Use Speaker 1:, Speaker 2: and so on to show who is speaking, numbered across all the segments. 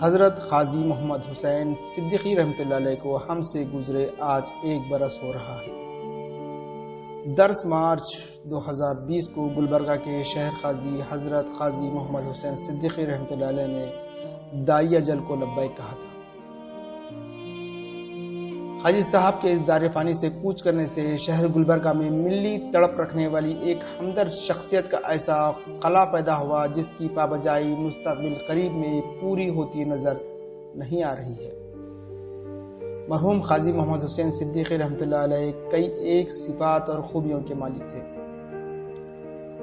Speaker 1: حضرت قاضی محمد حسین صدیقی رحمۃ اللہ علیہ کو ہم سے گزرے آج 1 برس ہو رہا ہے۔ 10 مارچ 2020 کو گلبرگہ کے شہر قاضی حضرت قاضی محمد حسین صدیقی رحمۃ اللہ علیہ نے داعی اجل کو لبیک کہا تھا۔ قاضی صاحب کے اس دار فانی سے کوچ کرنے سے شہر گلبرگہ میں ملی تڑپ رکھنے والی ایک ہمدرد شخصیت کا ایسا خلا پیدا ہوا جس کی پابجائی مستقبل قریب میں پوری ہوتی نظر نہیں آ رہی ہے۔ مرحوم قاضی محمد حسین صدیقی رحمۃ اللہ علیہ کئی ایک صفات اور خوبیوں کے مالک تھے۔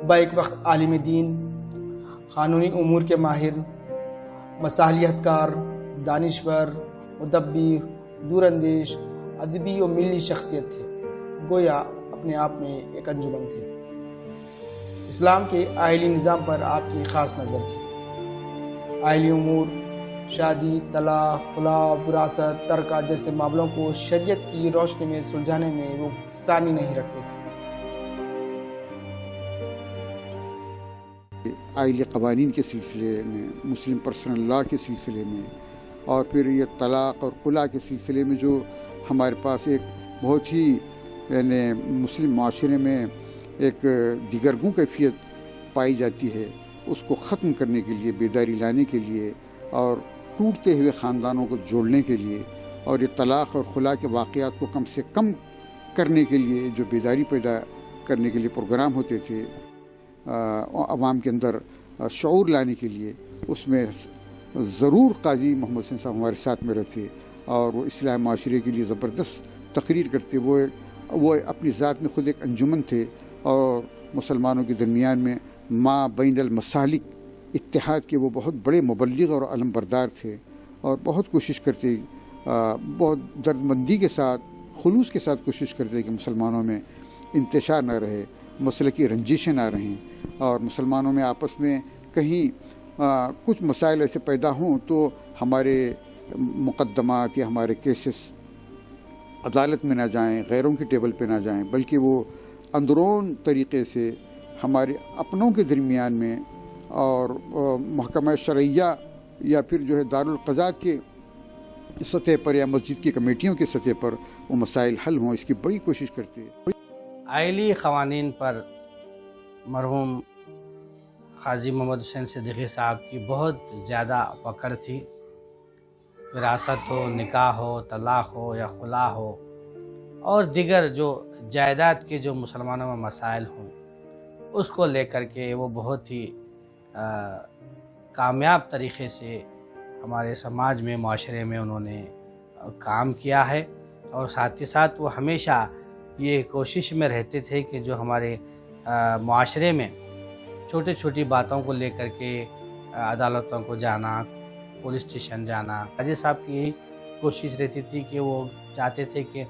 Speaker 1: بیک وقت عالم دین، قانونی امور کے ماہر، مصالحت کار، دانشور، مدبر، دور اندیش، ادبی و ملی شخصیت تھے، گویا اپنے آپ میں ایک انجمن تھے۔ اسلام کے آئلی نظام پر آپ کی خاص نظر تھی۔ آئلی امور، شادی، طلاق، خلا، وراثت، ترکہ جیسے معاملوں کو شریعت کی روشنی میں سلجھانے میں وہ ثانی نہیں رکھتے تھے۔
Speaker 2: آئلی قوانین کے سلسلے میں، مسلم پرسنل لا کے سلسلے میں، اور پھر یہ طلاق اور خلا کے سلسلے میں جو ہمارے پاس ایک بہت ہی یعنی مسلم معاشرے میں ایک دیگرگوں کیفیت پائی جاتی ہے، اس کو ختم کرنے کے لیے، بیداری لانے کے لیے اور ٹوٹتے ہوئے خاندانوں کو جوڑنے کے لیے، اور یہ طلاق اور خلا کے واقعات کو کم سے کم کرنے کے لیے جو بیداری پیدا کرنے کے لیے پروگرام ہوتے تھے، عوام کے اندر شعور لانے کے لیے، اس میں ضرور قاضی محمد حسین صاحب ہمارے ساتھ میں رہتے اور وہ اصلاح معاشرے کے لیے زبردست تقریر کرتے۔ وہ اپنی ذات میں خود ایک انجمن تھے اور مسلمانوں کے درمیان میں ما بین المسالک اتحاد کے وہ بہت بڑے مبلغ اور علم بردار تھے، اور بہت کوشش کرتے، بہت درد مندی کے ساتھ، خلوص کے ساتھ کوشش کرتے کہ مسلمانوں میں انتشار نہ رہے، مسلکی رنجشیں نہ رہیں، اور مسلمانوں میں آپس میں کہیں کچھ مسائل ایسے پیدا ہوں تو ہمارے مقدمات یا ہمارے کیسز عدالت میں نہ جائیں، غیروں کے ٹیبل پہ نہ جائیں، بلکہ وہ اندرون طریقے سے ہمارے اپنوں کے درمیان میں اور محکمہ شرعیہ یا پھر جو ہے دارالقضات کے سطح پر یا مسجد کی کمیٹیوں کی سطح پر وہ مسائل حل ہوں، اس کی بڑی کوشش کرتے ہیں۔
Speaker 3: آئلی قوانین پر مرحوم قاضی محمد حسین صدیقی صاحب کی بہت زیادہ پکڑ تھی۔ وراثت ہو، نکاح ہو، طلاق ہو یا خلا ہو، اور دیگر جو جائیداد کے جو مسلمانوں میں مسائل ہوں، اس کو لے کر کے وہ بہت ہی کامیاب طریقے سے ہمارے سماج میں، معاشرے میں انہوں نے کام کیا ہے، اور ساتھ ہی ساتھ وہ ہمیشہ یہ کوشش میں رہتے تھے کہ جو ہمارے معاشرے میں چھوٹی چھوٹی باتوں کو لے کر کے عدالتوں کو جانا، پولیس اسٹیشن جانا، قاضی صاحب کی یہی کوشش رہتی تھی کہ وہ چاہتے تھے کہ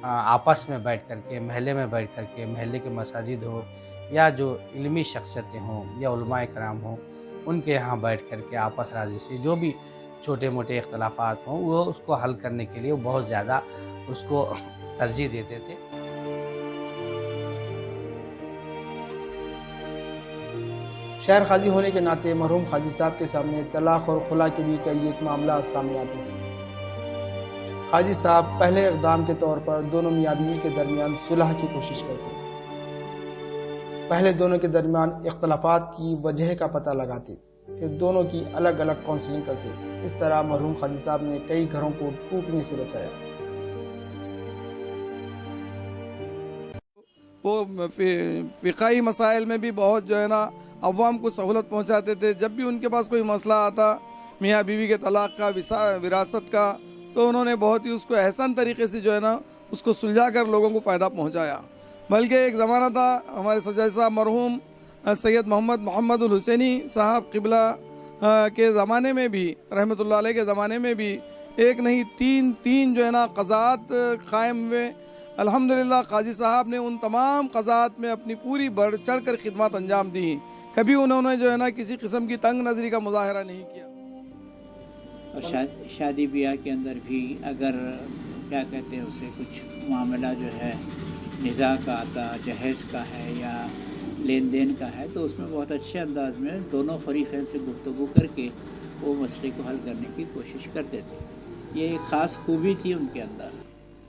Speaker 3: آپس میں بیٹھ کر کے، محلے میں بیٹھ کر کے، محلے کے مساجد ہو یا جو علمی شخصیتیں ہوں یا علماء کرام ہوں، ان کے یہاں بیٹھ کر کے آپس رازی سے جو بھی چھوٹے موٹے اختلافات ہوں وہ اس کو حل کرنے کے لیے وہ بہت زیادہ اس کو ترجیح دیتے تھے۔
Speaker 1: شہر قاضی ہونے کے ناطے مرحوم قاضی صاحب کے سامنے طلاق اور خلا کے بھی کئی ایک معاملہ سامنے آتے تھے۔ قاضی صاحب پہلے اقدام کے طور پر دونوں میاں بیوی کے درمیان صلح کی کوشش کرتے، پہلے دونوں کے درمیان اختلافات کی وجہ کا پتہ لگاتے، پھر دونوں کی الگ الگ کونسلنگ کرتے۔ اس طرح مرحوم قاضی صاحب نے کئی گھروں کو ٹوٹنے سے بچایا۔
Speaker 4: وہ فقہی مسائل میں بھی بہت جو ہے نا عوام کو سہولت پہنچاتے تھے۔ جب بھی ان کے پاس کوئی مسئلہ آتا میاں بیوی کے طلاق کا، وراثت کا، تو انہوں نے بہت ہی اس کو احسن طریقے سے جو ہے نا اس کو سلجھا کر لوگوں کو فائدہ پہنچایا۔ بلکہ ایک زمانہ تھا ہمارے سجاد صاحب مرحوم سید محمد الحسینی صاحب قبلہ کے زمانے میں بھی، رحمۃ اللہ علیہ کے زمانے میں بھی ایک نہیں تین جو ہے نا قضات قائم ہوئے۔ الحمدللہ قاضی صاحب نے ان تمام قضات میں اپنی پوری بڑھ چڑھ کر خدمات انجام دی، کبھی انہوں نے جو ہے نا کسی قسم کی تنگ نظری کا مظاہرہ نہیں کیا۔
Speaker 5: اور شادی بیاہ کے اندر بھی اگر کیا کہتے ہیں اسے کچھ معاملہ جو ہے نزاع کا آتا، جہیز کا ہے یا لین دین کا ہے، تو اس میں بہت اچھے انداز میں دونوں فریقین سے گفتگو کر کے وہ مسئلے کو حل کرنے کی کوشش کرتے تھے. یہ ایک خاص خوبی تھی ان کے اندر.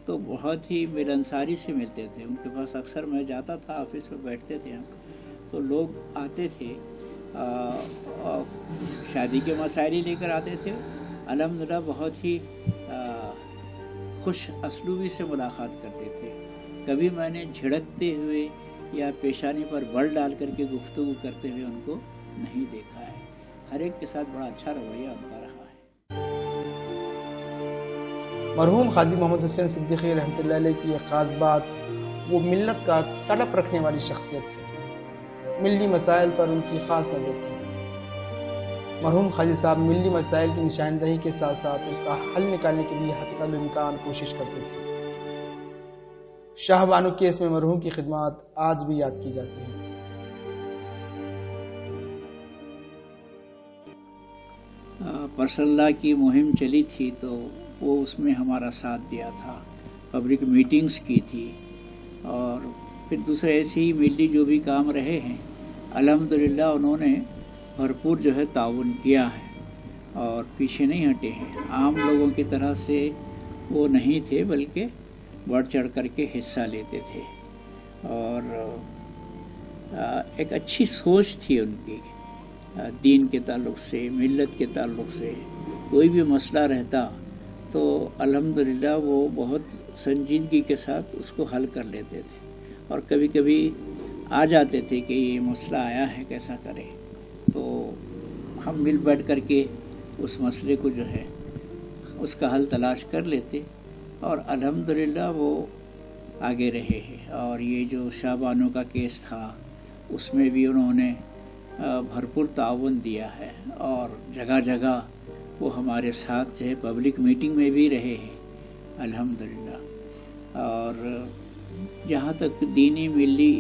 Speaker 5: تو بہت ہی ملنساری سے ملتے تھے. ان کے پاس اکثر میں جاتا تھا، آفس میں بیٹھتے تھے ہم، تو لوگ آتے تھے، شادی کے مسائل لے کر آتے تھے. الحمدللہ بہت ہی خوش اسلوبی سے ملاقات کرتے تھے. کبھی میں نے جھڑکتے ہوئے یا پیشانی پر بل ڈال کر کے گفتگو کرتے ہوئے ان کو نہیں دیکھا ہے. ہر ایک کے ساتھ بڑا اچھا رویہ ان کا رہا ہے.
Speaker 1: مرحوم قاضی محمد حسین صدیقی رحمۃ اللہ علیہ کی ایک خاص بات وہ ملت کا تڑپ رکھنے والی شخصیت تھی. ملی مسائل پر ان کی خاص نظر تھی. مرحوم قاضی صاحب ملی مسائل کی نشاندہی کے ساتھ ساتھ اس کا حل نکالنے کے لیے حتی الامکان کوشش کرتے تھے. شاہ بانو کیس میں مرحوم کی خدمات آج بھی یاد کی جاتی ہیں.
Speaker 5: پرسنل لا کی مہم چلی تھی تو وہ اس میں ہمارا ساتھ دیا تھا. پبلک میٹنگز کی تھی، اور پھر دوسرے ایسے ہی ملی جو بھی کام رہے ہیں الحمدللہ انہوں نے بھرپور جو ہے تعاون کیا ہے اور پیچھے نہیں ہٹے ہیں. عام لوگوں کی طرح سے وہ نہیں تھے، بلکہ بڑھ چڑھ کر کے حصہ لیتے تھے. اور ایک اچھی سوچ تھی ان کی دین کے تعلق سے، ملت کے تعلق سے. کوئی بھی مسئلہ رہتا تو الحمدللہ وہ بہت سنجیدگی کے ساتھ اس کو حل کر لیتے تھے. اور کبھی کبھی آ جاتے تھے کہ یہ مسئلہ آیا ہے کیسا کرے، تو ہم مل بیٹھ کر کے اس مسئلے کو جو ہے اس کا حل تلاش کر لیتے. اور الحمدللہ وہ آگے رہے ہیں. اور یہ جو شاہ بانو کا کیس تھا اس میں بھی انہوں نے بھرپور تعاون دیا ہے، اور جگہ جگہ وہ ہمارے ساتھ جو ہے پبلک میٹنگ میں بھی رہے ہیں الحمدللہ. اور جہاں تک دینی ملی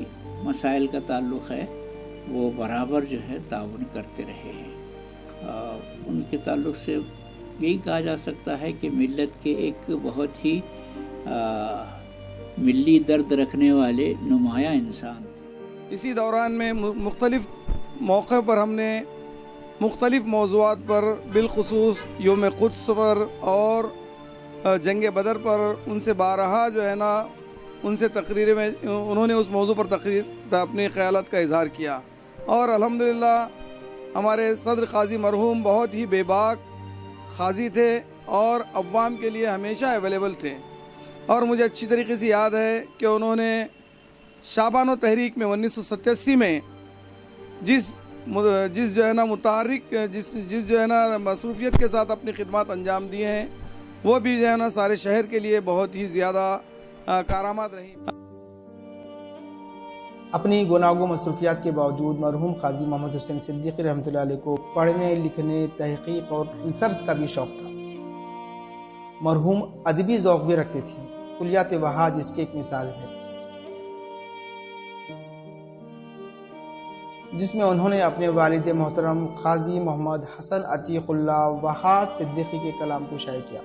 Speaker 5: مسائل کا تعلق ہے وہ برابر جو ہے تعاون کرتے رہے ہیں. ان کے تعلق سے یہی کہا جا سکتا ہے کہ ملت کے ایک بہت ہی ملی درد رکھنے والے نمایاں انسان تھے.
Speaker 4: اسی دوران میں مختلف موقع پر ہم نے مختلف موضوعات پر، بالخصوص یوم قدس پر اور جنگ بدر پر ان سے بارہا جو ہے نا ان سے تقریر میں انہوں نے اس موضوع پر اپنے خیالات کا اظہار کیا. اور الحمدللہ ہمارے صدر قاضی مرحوم بہت ہی بے باک قاضی تھے اور عوام کے لیے ہمیشہ اویلیبل تھے. اور مجھے اچھی طریقے سے یاد ہے کہ انہوں نے شاہ بانو تحریک میں 1987 میں جس جو ہے نا متحرک جس جو ہے نا مصروفیت کے ساتھ اپنی خدمات انجام دیے ہیں، وہ بھی جو ہے نا سارے شہر کے لیے بہت ہی زیادہ کارآمد رہی.
Speaker 1: اپنی گناہوں مصروفیات کے باوجود مرحوم قاضی محمد حسین صدیقی رحمۃ اللہ علیہ کو پڑھنے، لکھنے، تحقیق اور ریسرچ کا بھی شوق تھا. مرحوم ادبی ذوق بھی رکھتے تھے. کلیات وہاج اس کی ایک مثال ہے، جس میں انہوں نے اپنے والد محترم قاضی محمد حسن عتیق اللہ وہاج صدیقی کے کلام کو شائع کیا.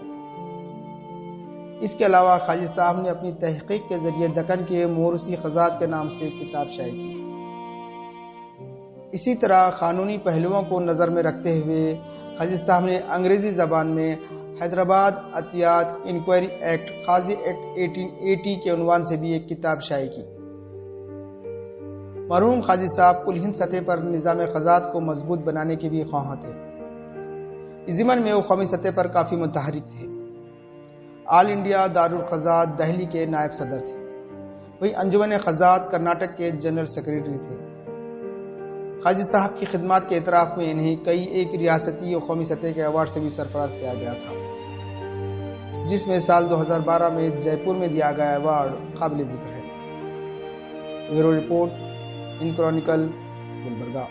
Speaker 1: اس کے علاوہ قاضی صاحب نے اپنی تحقیق کے ذریعے دکن کے موروثی قضات کے نام سے کتاب شائع کی. اسی طرح قانونی پہلوؤں کو نظر میں رکھتے ہوئے قاضی صاحب نے انگریزی زبان میں حیدرآباد عطیات انکوائری ایکٹ قاضی ایکٹ 1880 کے عنوان سے بھی ایک کتاب شائع کی. مرحوم قاضی صاحب کل ہند سطح پر نظام قضات کو مضبوط بنانے کے بھی خواہاں تھے. اس ضمن میں وہ قومی سطح پر کافی متحرک تھے. آل انڈیا دارالقضات دہلی کے نائب صدر تھے. وہی انجمن قضات کرناٹک کے جنرل سیکریٹری تھے. قاضی صاحب کی خدمات کے اعتراف میں انہیں کئی ایک ریاستی اور قومی سطح کے ایوارڈ سے بھی سرفراز کیا گیا تھا، جس میں سال 2012 میں جے پور میں دیا گیا ایوارڈ قابل ذکر ہے. بیورو رپورٹ، ہند کرونیکل، گلبرگہ.